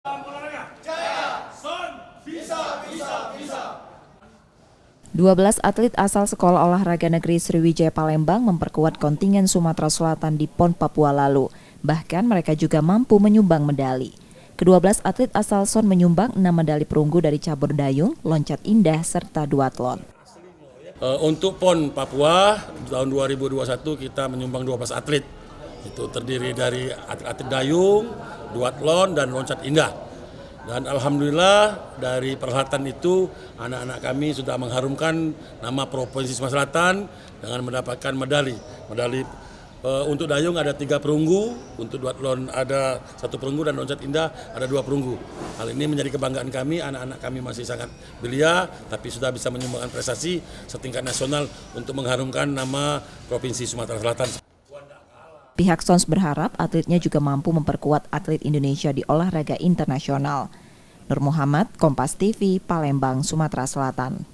12 atlet asal Sekolah Olahraga Negeri Sriwijaya Palembang memperkuat kontingen Sumatera Selatan di PON Papua lalu. Bahkan mereka juga mampu menyumbang medali. Ke-12 atlet asal SON menyumbang 6 medali perunggu dari cabur dayung, loncat indah, serta duatlon. Untuk PON Papua tahun 2021 kita menyumbang 12 atlet. Itu terdiri dari atlet dayung, duatlon, dan loncat indah. Dan alhamdulillah dari perhelatan itu anak-anak kami sudah mengharumkan nama Provinsi Sumatera Selatan dengan mendapatkan medali. Untuk dayung ada 3 perunggu, untuk duatlon ada 1 perunggu, dan loncat indah ada 2 perunggu. Hal ini menjadi kebanggaan kami, anak-anak kami masih sangat belia, tapi sudah bisa menyumbangkan prestasi setingkat nasional untuk mengharumkan nama Provinsi Sumatera Selatan. Pihak SONS berharap atletnya juga mampu memperkuat atlet Indonesia di olahraga internasional. Nur Muhammad, Kompas TV, Palembang, Sumatera Selatan.